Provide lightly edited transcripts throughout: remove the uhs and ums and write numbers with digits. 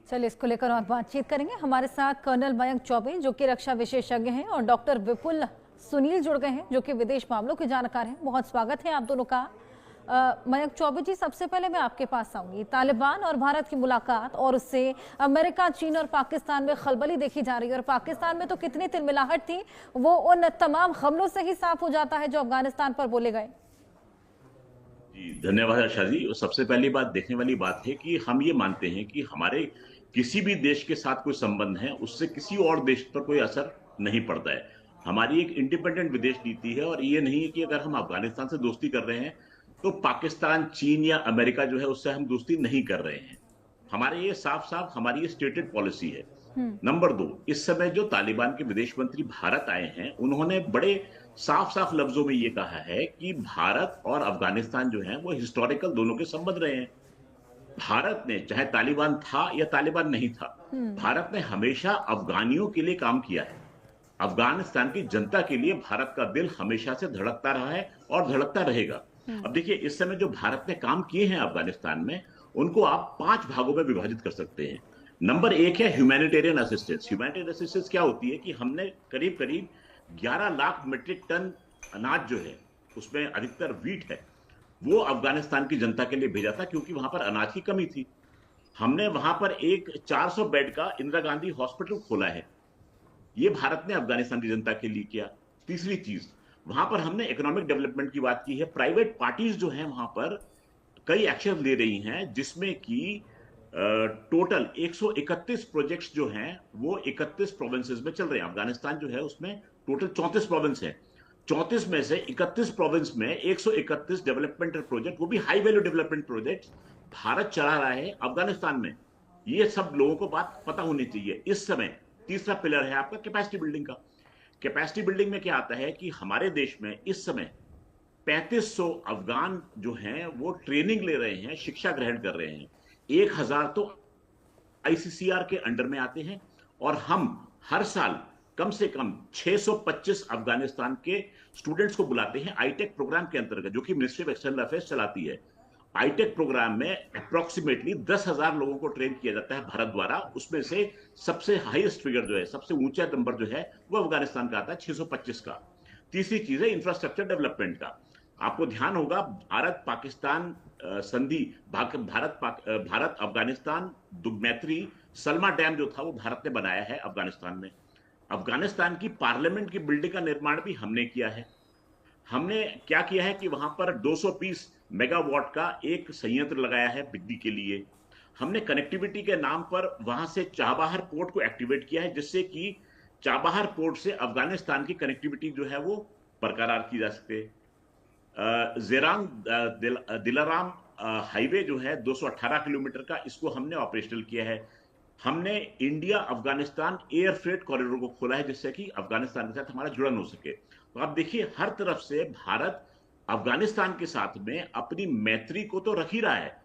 चलिए इसको लेकर और बातचीत करेंगे। हमारे साथ कर्नल मयंक चौबे जो कि रक्षा विशेषज्ञ हैं और डॉक्टर विपुल सुनील जुड़ गए हैं जो कि विदेश मामलों के जानकार हैं। बहुत स्वागत है आप दोनों का। मयंक चौबे जी, सबसे पहले मैं आपके पास आऊंगी। तालिबान और भारत की मुलाकात और उससे अमेरिका, चीन और पाकिस्तान में खलबली देखी जा रही है और पाकिस्तान में तो कितनी तिलमिलाहट थी वो उन तमाम हमलों से ही साफ हो जाता है जो अफगानिस्तान पर बोले गए। जी धन्यवाद आशा जी। और सबसे पहली बात देखने वाली बात है कि हम ये मानते हैं कि हमारे किसी भी देश के साथ कोई संबंध है उससे किसी और देश पर कोई असर नहीं पड़ता है। हमारी एक इंडिपेंडेंट विदेश नीति है और ये नहीं है कि अगर हम अफगानिस्तान से दोस्ती कर रहे हैं तो पाकिस्तान, चीन या अमेरिका जो है उससे हम दोस्ती नहीं कर रहे हैं। हमारे ये साफ साफ हमारी ये स्टेटेड पॉलिसी है। नंबर दो, इस समय जो तालिबान के विदेश मंत्री भारत आए हैं उन्होंने बड़े साफ साफ लफ्जों में ये कहा है कि भारत और अफगानिस्तान जो है वो हिस्टोरिकल दोनों के संबंध रहे हैं। भारत ने, चाहे तालिबान था या तालिबान नहीं था, भारत ने हमेशा अफगानियों के लिए काम किया है। अफगानिस्तान की जनता के लिए भारत का दिल हमेशा से धड़कता रहा है और धड़कता रहेगा। अब देखिए, इस समय जो भारत ने काम किए हैं अफगानिस्तान में, उनको आप 5 भागों में विभाजित कर सकते हैं। नंबर 1 है ह्यूमैनिटेरियन असिस्टेंस। ह्यूमैनिटेरियन असिस्टेंस क्या होती है कि हमने करीब करीब 11 लाख मीट्रिक टन अनाज जो है, उसमें अधिकतर व्हीट है, वो अफगानिस्तान की जनता के लिए भेजा था क्योंकि वहां पर अनाज की कमी थी। हमने वहां पर एक 400 बेड का इंदिरा गांधी हॉस्पिटल खोला है। ये भारत ने अफगानिस्तान की जनता के लिए किया। तीसरी चीज, वहां पर हमने इकोनॉमिक डेवलपमेंट की बात की है। प्राइवेट पार्टीज जो है वहां पर कई एक्शन ले रही हैं, जिसमें कि टोटल 131 प्रोजेक्ट्स जो हैं वो 31 प्रोविंसेस में चल रहे हैं। अफगानिस्तान जो है उसमें टोटल 34 प्रोविंस है। 34 में से 31 प्रोविंस में 131 डेवलपमेंटल प्रोजेक्ट, वो भी high value development project Bharat चला रहा है अफगानिस्तान में। ये सब लोगों को बात पता होनी चाहिए। इस समय तीसरा पिलर है आपका कैपेसिटी बिल्डिंग का। कैपेसिटी बिल्डिंग में क्या आता है कि हमारे देश में इस समय 3500 अफगान जो हैं वो ट्रेनिंग ले रहे हैं, शिक्षा ग्रहण कर रहे हैं। 1000 तो आईसीसीआर के अंडर में आते हैं और हम हर साल कम से कम 625 अफगानिस्तान के स्टूडेंट्स को बुलाते हैं आईटेक प्रोग्राम के अंतर्गत, जो कि मिनिस्ट्री ऑफ एक्सटर्नल अफेयर्स चलाती है। आईटेक प्रोग्राम में अप्रोक्सीमेटली 10,000 लोगों को ट्रेन किया जाता है भारत द्वारा। उसमें से सबसे हाईएस्ट फिगर जो है, सबसे ऊंचा नंबर जो है वो अफगानिस्तान का आता है, 625 का। तीसरी चीज है इंफ्रास्ट्रक्चर डेवलपमेंट का। आपको ध्यान होगा, भारत पाकिस्तान संधि, भारत अफगानिस्तान मैत्री सलमा डैम जो था वो भारत ने बनाया है अफगानिस्तान में। अफगानिस्तान की पार्लियामेंट की बिल्डिंग का निर्माण भी हमने किया है। हमने क्या किया है कि वहां पर 220 मेगावाट का एक संयंत्र लगाया है बिजली के लिए। हमने कनेक्टिविटी के नाम पर वहां से चाबहार पोर्ट को एक्टिवेट किया है, जिससे कि चाबहार पोर्ट से अफगानिस्तान की कनेक्टिविटी जो है वो बरकरार की जा सके। जेरांग दिलाराम हाईवे जो है 218 किलोमीटर का, इसको हमने ऑपरेशनल किया है। हमने India Afghanistan air freight corridor को खोला है, जिससे कि अफगानिस्तान के साथ हमारा जुड़न हो सके। तो आप देखिए, हर तरफ से भारत अफगानिस्तान के साथ में अपनी मैत्री को तो रख ही रहा है,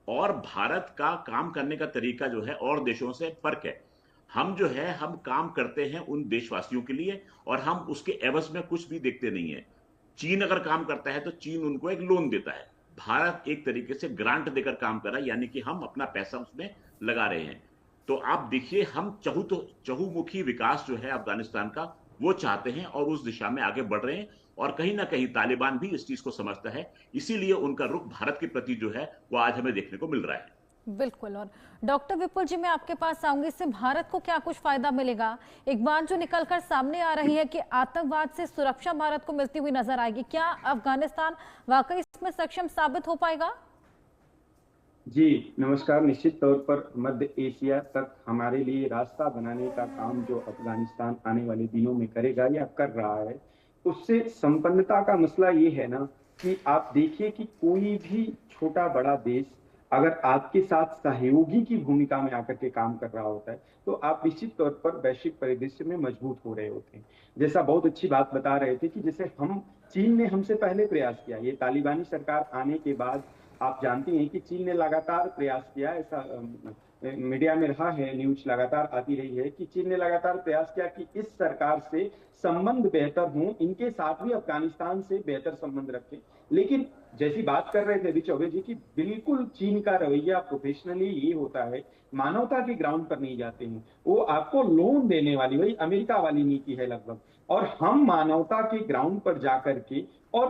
और भारत का काम करने का तरीका जो है और देशों से फर्क है। हम जो है हम काम करते हैं उन देशवासियों के लिए और हम उसके एवज में कुछ भी देखते नहीं है। चीन अगर काम करता है तो चीन उनको एक लोन देता है, भारत एक तरीके से ग्रांट देकर काम कर रहा है, यानी कि हम अपना पैसा उसमें लगा रहे हैं। तो आप देखिए, हम चहुमुखी विकास जो है अफगानिस्तान का वो चाहते हैं और उस दिशा में आगे बढ़ रहे हैं। और कहीं ना कहीं तालिबान भी इस चीज को समझता है, इसीलिए उनका रुख भारत के प्रति जो है वो आज हमें देखने को मिल रहा है। बिल्कुल। और डॉक्टर विपुल जी, मैं आपके पास आऊंगी। इससे भारत को क्या कुछ फायदा मिलेगा? एक बात जो निकलकर सामने आ रही है कि आतंकवाद से सुरक्षा भारत को मिलती हुई नजर आएगी। क्या अफगानिस्तान वाकई इसमें सक्षम साबित हो पाएगा? जी नमस्कार। निश्चित तौर पर मध्य एशिया तक हमारे लिए रास्ता बनाने का काम जो अफगानिस्तान आने वाले दिनों में करेगा या कर रहा है, उससे संपन्नता का मसला ये है ना कि आप देखिए कि कोई भी छोटा बड़ा देश अगर आपके साथ सहयोगी की भूमिका में आकर के काम कर रहा होता है तो आप निश्चित तौर पर वैश्विक परिदृश्य में मजबूत हो रहे होते हैं। जैसा बहुत अच्छी बात बता रहे थे कि जैसे चीन ने हमसे पहले प्रयास किया, ये तालिबानी सरकार आने के बाद आप जानते हैं कि चीन ने लगातार प्रयास किया, ऐसा मीडिया में रहा है, न्यूज लगातार आती रही है कि चीन ने लगातार प्रयास किया कि इस सरकार से संबंध बेहतर हों, इनके साथ भी अफगानिस्तान से बेहतर संबंध रखें। लेकिन जैसी बात कर रहे थे अभी चौबे जी की, बिल्कुल चीन का रवैया प्रोफेशनली ये होता है, मानवता के ग्राउंड पर नहीं जाते हैं, वो आपको लोन देने वाली, वही अमेरिका वाली नीति है लगभग। और हम मानवता के ग्राउंड पर जाकर के और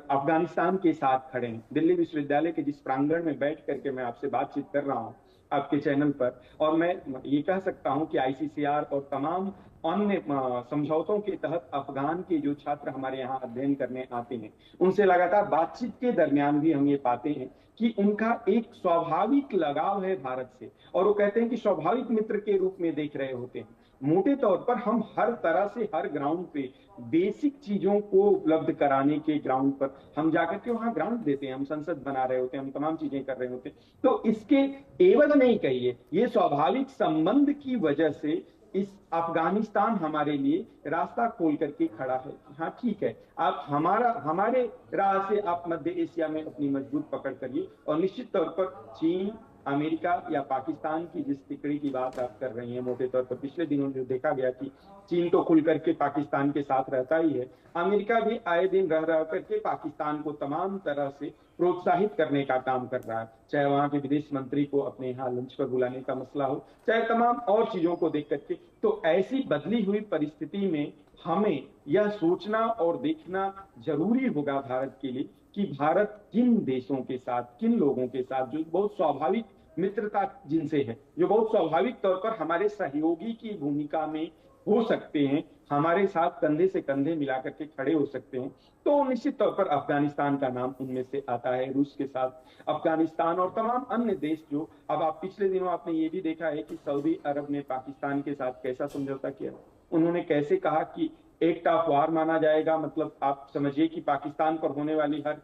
अफगानिस्तान के साथ खड़े हैं। दिल्ली विश्वविद्यालय के जिस प्रांगण में बैठ करके मैं आपसे बातचीत कर रहा हूं आपके चैनल पर, और मैं ये कह सकता हूं कि आईसीसीआर और तमाम अन्य समझौतों के तहत अफगान के जो छात्र हमारे यहाँ अध्ययन करने आते हैं, उनसे लगातार बातचीत के दरमियान भी हम ये पाते हैं कि उनका एक स्वाभाविक लगाव है भारत से, और वो कहते हैं कि स्वाभाविक मित्र के रूप में देख रहे होते हैं। मोटे तौर पर हम हर तरह से हर ग्राउंड पे बेसिक चीजों को उपलब्ध कराने के ग्राउंड पर हम जाकर के वहां ग्रांट देते हैं, हम संसद बना रहे होते हैं, हम तमाम चीजें कर रहे होते हैं। तो इसके एवज नहीं कहिए, ये स्वाभाविक संबंध की वजह से इस अफगानिस्तान हमारे लिए रास्ता खोल करके खड़ा है। हाँ ठीक है, आप हमारे राह से आप मध्य एशिया में अपनी मजबूत पकड़ करिए, और निश्चित तौर पर चीन, अमेरिका या पाकिस्तान की जिस तिकड़ी की बात आप कर रही हैं, मोटे तौर पर पिछले दिनों जो देखा गया कि चीन तो खुल करके पाकिस्तान के साथ रहता ही है, अमेरिका भी आए दिन रह करके पाकिस्तान को तमाम तरह से प्रोत्साहित करने का काम कर रहा है, चाहे वहां के विदेश मंत्री को अपने यहाँ लंच पर बुलाने का मसला हो, चाहे तमाम और चीजों को देख करके। तो ऐसी बदली हुई परिस्थिति में हमें यह सोचना और देखना जरूरी होगा भारत के लिए कि भारत किन देशों के साथ, किन लोगों के साथ जो बहुत स्वाभाविक मित्रता जिनसे है, जो बहुत स्वाभाविक तौर पर हमारे सहयोगी की भूमिका में हो सकते हैं, हमारे साथ कंधे से कंधे मिलाकर के खड़े हो सकते हैं, तो निश्चित तौर पर अफगानिस्तान का नाम उनमें से आता है। रूस के साथ अफगानिस्तान और तमाम अन्य देश जो, अब आप पिछले दिनों आपने ये भी देखा है कि सऊदी अरब ने पाकिस्तान के साथ कैसा समझौता किया, उन्होंने कैसे कहा कि एक्ट ऑफ वार माना जाएगा, मतलब आप समझिए कि पाकिस्तान पर होने वाली हर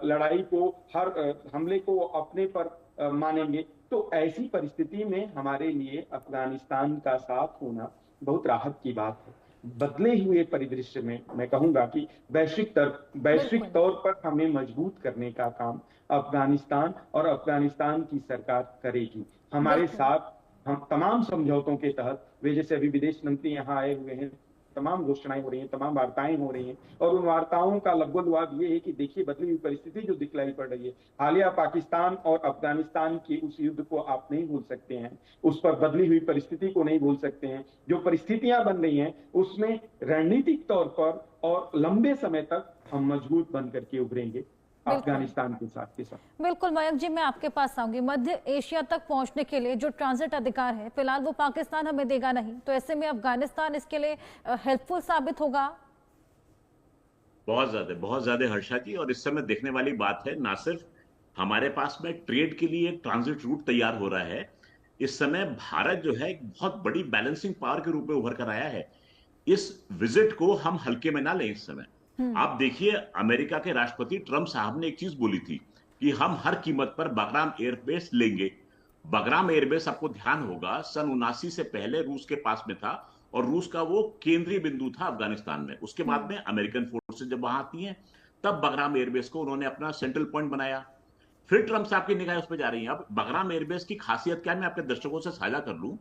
लड़ाई को, हर हमले को अपने पर मानेंगे। तो ऐसी परिस्थिति में हमारे लिए अफगानिस्तान का साथ होना बहुत राहत की बात है। बदले हुए परिदृश्य में मैं कहूंगा कि वैश्विक तौर पर हमें मजबूत करने का काम अफगानिस्तान और अफगानिस्तान की सरकार करेगी। हमारे साथ हम तमाम समझौतों के तहत, वे जैसे अभी विदेश मंत्री यहाँ आए हुए हैं, तमाम घोषणाएं हो रही हैं, तमाम वार्ताएं हो रही हैं, और उन वार्ताओं का लबोलवाब ये है कि देखिए बदली हुई परिस्थिति जो दिखलाई पड़ रही है, हालिया पाकिस्तान और अफगानिस्तान के उस युद्ध को आप नहीं भूल सकते हैं, उस पर बदली हुई परिस्थिति को नहीं भूल सकते हैं। जो परिस्थितियां बन रही हैं उसमें रणनीतिक तौर पर और लंबे समय तक हम मजबूत बन करके उभरेंगे अफगानिस्तान के साथ। बिल्कुल मयंक जी, मैं आपके पास आऊंगी। मध्य एशिया तक पहुंचने के लिए जो ट्रांजिट अधिकार है, फिलहाल वो पाकिस्तान हमें देगा नहीं, तो ऐसे में अफगानिस्तान इसके लिए हेल्पफुल साबित होगा। बहुत ज्यादा हर्षा जी, और इस समय देखने वाली बात है, ना सिर्फ हमारे पास में ट्रेड के लिए ट्रांजिट रूट तैयार हो रहा है, इस समय भारत जो है एक बहुत बड़ी बैलेंसिंग पावर के रूप में उभर कर आया है। इस विजिट को हम हल्के में ना लें। इस समय आप देखिए, अमेरिका के राष्ट्रपति ट्रंप साहब ने एक चीज बोली थी कि हम हर कीमत पर बगराम एयरबेस लेंगे। बगराम एयरबेस, आपको ध्यान होगा, सन 79 से पहले रूस के पास में था, और रूस का वो केंद्रीय बिंदु था अफगानिस्तान में। उसके बाद में अमेरिकन फोर्सेस जब वहां आती हैं, तब बगराम एयरबेस को उन्होंने अपना सेंट्रल पॉइंट बनाया। फिर ट्रंप साहब की निगाह उस पर जा रही है। अब बगराम एयरबेस की खासियत क्या है, मैं आपके दर्शकों से साझा कर लूं।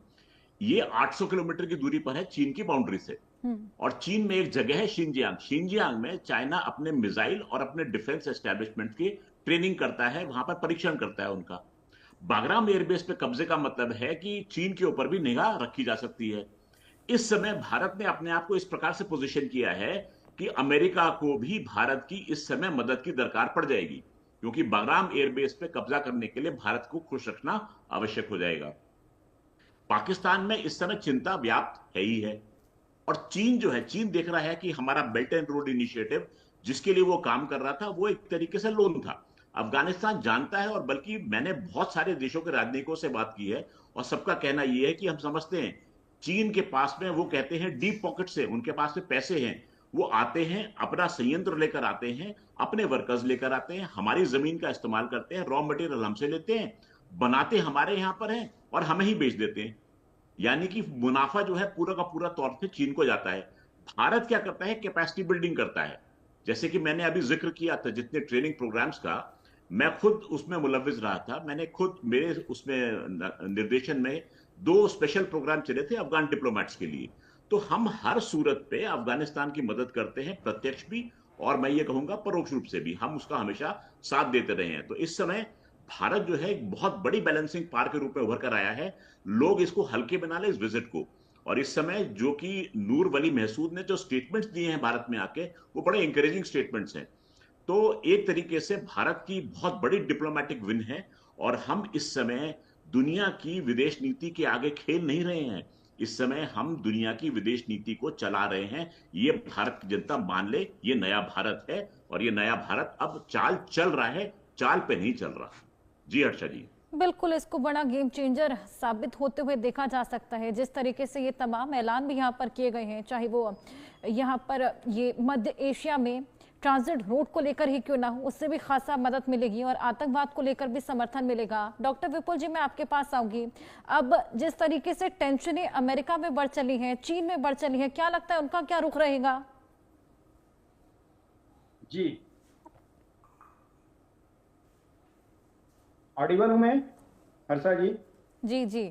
ये 800 किलोमीटर की दूरी पर है चीन की बाउंड्री से, और चीन में एक जगह है शिनजियांग। शिनजियांग में चाइना अपने मिसाइल और अपने डिफेंस एस्टेब्लिशमेंट की ट्रेनिंग करता है, वहां पर परीक्षण करता है उनका। बागराम एयरबेस पे कब्जे का मतलब है कि चीन के ऊपर भी निगाह रखी जा सकती है। इस समय भारत ने अपने आप को इस प्रकार से पोजीशन किया है कि अमेरिका को भी भारत की इस समय मदद की दरकार पड़ जाएगी, क्योंकि बागराम एयरबेस पे कब्जा करने के लिए भारत को खुश रखना आवश्यक हो जाएगा। पाकिस्तान में इस समय चिंता व्याप्त है ही है, और चीन जो है, चीन देख रहा है कि हमारा बेल्ट एंड रोड इनिशिएटिव जिसके लिए वो काम कर रहा था, वो एक तरीके से लोन था। अफगानिस्तान जानता है, और बल्कि मैंने बहुत सारे देशों के राजनयिकों से बात की है, और सबका कहना यह है कि हम समझते हैं चीन के पास में, वो कहते हैं डीप पॉकेट से उनके पास में पैसे हैं, वो आते हैं, अपना संयंत्र लेकर आते हैं, अपने वर्कर्स लेकर आते हैं, हमारी जमीन का इस्तेमाल करते हैं, रॉ मटेरियल हमसे लेते हैं, बनाते हमारे यहां पर हैं और हमें ही बेच देते हैं। यानी कि मुनाफा जो है पूरा का पूरा तौर पे चीन को जाता है। भारत क्या करता है, कैपेसिटी बिल्डिंग करता है। जैसे कि मैंने अभी जिक्र किया था जितने ट्रेनिंग प्रोग्राम्स का, मैं खुद उसमें मुलव्विस रहा था। मैंने खुद मेरे उसमें निर्देशन में 2 स्पेशल प्रोग्राम चले थे अफगान डिप्लोमेट्स के लिए। तो हम हर सूरत पे अफगानिस्तान की मदद करते हैं, प्रत्यक्ष भी और मैं ये कहूंगा परोक्ष रूप से भी हम उसका हमेशा साथ देते रहे हैं। तो इस समय भारत जो है एक बहुत बड़ी बैलेंसिंग पार के रूप में उभर कर आया है। लोग इसको हल्के बना ले इस विजिट को। और इस समय जो कि नूर वली महसूद ने जो स्टेटमेंट्स दिए हैं भारत में आके, वो बड़े इंकरेजिंग स्टेटमेंट्स हैं। तो एक तरीके से भारत की बहुत बड़ी डिप्लोमेटिक विन है और हम इस समय दुनिया की विदेश नीति के आगे खेल नहीं रहे हैं। इस समय हम दुनिया की विदेश नीति को चला रहे हैं। ये भारत की जनता मान ले, ये नया भारत है और ये नया भारत अब चाल चल रहा है, चाल पे नहीं चल रहा। जी हर्षा जी, बिल्कुल, इसको बड़ा गेम चेंजर साबित होते हुए देखा जा सकता है। जिस तरीके से ये तमाम ऐलान भी यहाँ पर किए गए हैं, चाहे वो यहाँ पर ये मध्य एशिया में ट्रांजिट रोड को लेकर ही क्यों ना हो, उससे भी खासा मदद मिलेगी और आतंकवाद को लेकर भी समर्थन मिलेगा। डॉक्टर विपुल जी, मैं आपके पास आऊंगी। अब जिस तरीके से टेंशनें अमेरिका में बढ़ चली हैं, चीन में बढ़ चली हैं, क्या लगता है उनका क्या रुख रहेगा? जी, ऑडिबल हूं मैं हर्षा जी? जी जी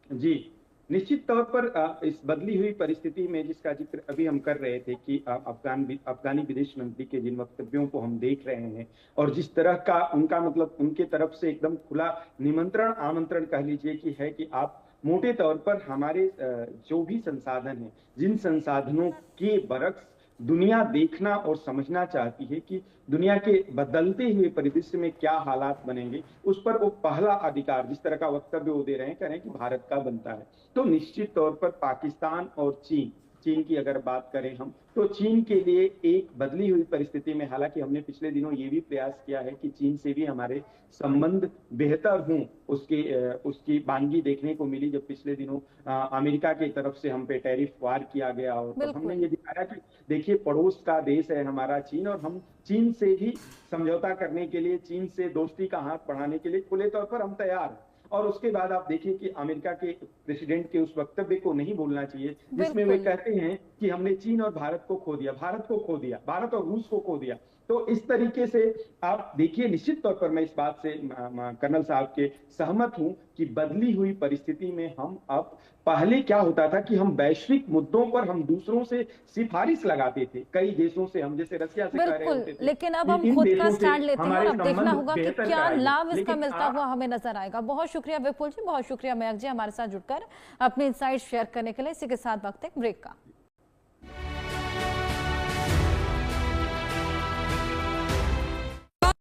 जी, निश्चित तौर पर इस बदली हुई परिस्थिति में जिसका जिक्र अभी हम कर रहे थे कि अफगानी विदेश मंत्री के जिन वक्तव्यों को हम देख रहे हैं और जिस तरह का उनका मतलब उनके तरफ से एकदम खुला निमंत्रण आमंत्रण कह लीजिए कि है कि आप मोटे तौर पर हमारे जो भी संसाधन हैं, जिन संसाधनों के बरक्स दुनिया देखना और समझना चाहती है कि दुनिया के बदलते हुए परिदृश्य में क्या हालात बनेंगे, उस पर वो पहला अधिकार जिस तरह का वक्तव्य वो दे रहे हैं, कह रहे हैं कि भारत का बनता है। तो निश्चित तौर पर पाकिस्तान और चीन की अगर बात करें हम, तो चीन के लिए एक बदली हुई परिस्थिति में, हालांकि हमने पिछले दिनों ये भी प्रयास किया है कि चीन से भी हमारे संबंध बेहतर हों, उसकी वानगी देखने को मिली जब पिछले दिनों अमेरिका की तरफ से हम पे टैरिफ वार किया गया और तो हमने ये दिखाया कि देखिए पड़ोस का देश है हमारा चीन और हम चीन से भी समझौता करने के लिए, चीन से दोस्ती का हाथ बढ़ाने के लिए खुले तौर पर हम तैयार हैं। और उसके बाद आप देखिए कि अमेरिका के प्रेसिडेंट के उस वक्तव्य को नहीं भूलना चाहिए जिसमें वे कहते हैं कि हमने चीन और भारत को खो दिया, भारत और रूस को खो दिया। तो इस तरीके से आप देखिए, निश्चित तौर पर मैं इस बात से कर्नल साहब के सहमत हूं कि बदली हुई परिस्थिति में हम अब, पहले क्या होता था कि हम वैश्विक मुद्दों पर हम दूसरों से सिफारिश लगाते थे, कई देशों से, हम जैसे रशिया से कह रहे होते थे, लेकिन अब हम खुद का स्टैंड लेते हैं और अब देखना होगा कि क्या लाभ इसका मिलता हुआ हमें नजर आएगा। बहुत शुक्रिया विपुल जी, बहुत शुक्रिया मयंक जी हमारे साथ जुड़कर अपने इनसाइट शेयर करने के लिए। इसी के साथ वक्त एक ब्रेक का।